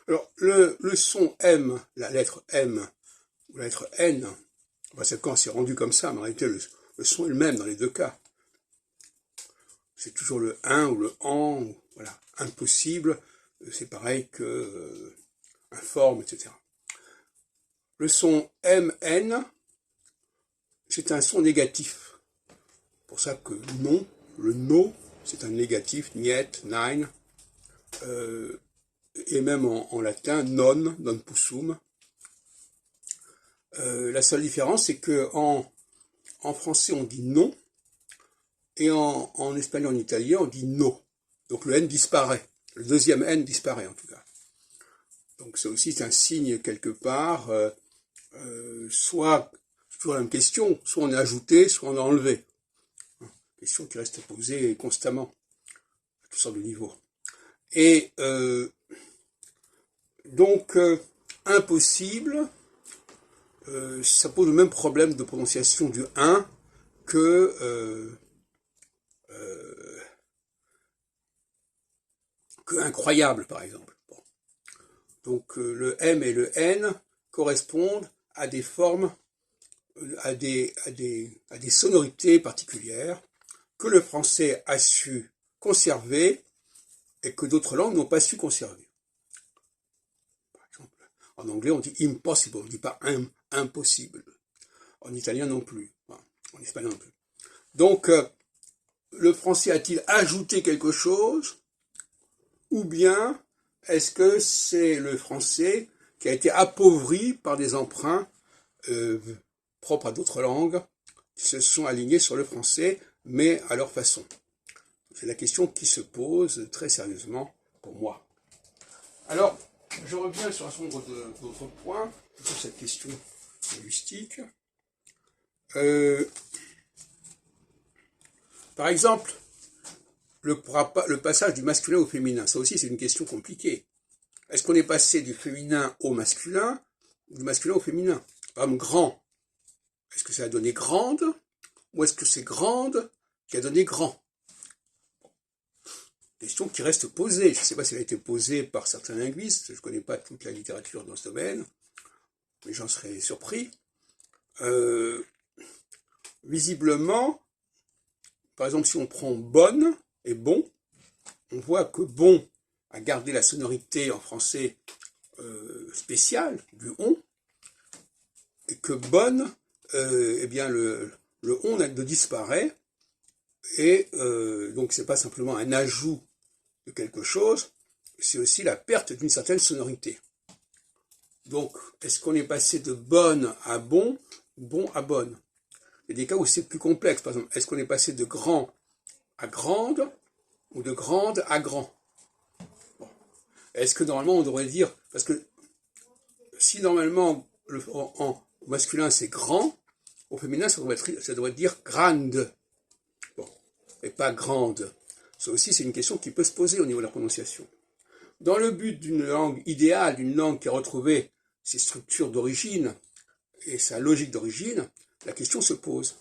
Alors, le son M, la lettre M, ou la lettre N, enfin, c'est quand c'est rendu comme ça, mais en réalité, le son est le même dans les deux cas. C'est toujours le 1 ou le en, ou, voilà, impossible, c'est pareil que informe, etc. Le son MN, c'est un son négatif. C'est pour ça que non, le no, c'est un négatif, niet, nein, et même en latin, non possum. La seule différence, c'est que en français, on dit non, et en espagnol, en italien, on dit no. Donc le N disparaît. Le deuxième N disparaît, en tout cas. Donc c'est aussi un signe, quelque part, soit, toujours la même question, soit on a ajouté, soit on a enlevé. Question qui reste posée constamment, à toutes sortes de niveaux. Et donc, impossible, ça pose le même problème de prononciation du 1 que incroyable, par exemple. Bon. Donc, le M et le N correspondent à des formes, à des sonorités particulières que le français a su conserver et que d'autres langues n'ont pas su conserver. Par exemple, en anglais, on dit impossible, on ne dit pas impossible. En italien non plus, enfin, en espagnol non plus. Donc, le français a-t-il ajouté quelque chose, ou bien est-ce que c'est le français qui a été appauvri par des emprunts propres à d'autres langues qui se sont alignés sur le français, mais à leur façon? C'est la question qui se pose très sérieusement pour moi. Alors, je reviens sur un certain nombre d'autres points sur cette question linguistique. Par exemple, le passage du masculin au féminin, ça aussi c'est une question compliquée. Est-ce qu'on est passé du féminin au masculin ou du masculin au féminin? Par exemple, grand, est-ce que ça a donné grande ou est-ce que c'est grande qui a donné grand? Question qui reste posée. Je ne sais pas si elle a été posée par certains linguistes, je ne connais pas toute la littérature dans ce domaine, mais j'en serais surpris. Visiblement, par exemple, si on prend bonne et bon, on voit que bon a gardé la sonorité en français spéciale du on, et que bonne, eh bien le on disparaît, et donc c'est pas simplement un ajout de quelque chose, c'est aussi la perte d'une certaine sonorité. Donc, est-ce qu'on est passé de bonne à bon, bon à bonne? Il y a des cas où c'est plus complexe, par exemple, est-ce qu'on est passé de grand à grande, ou de grande à grand? Bon. Est-ce que normalement on devrait dire, parce que si normalement au masculin c'est grand, au féminin ça devrait dire grande, bon, et pas grande. Ça aussi c'est une question qui peut se poser au niveau de la prononciation. Dans le but d'une langue idéale, d'une langue qui a retrouvé ses structures d'origine et sa logique d'origine, la question se pose.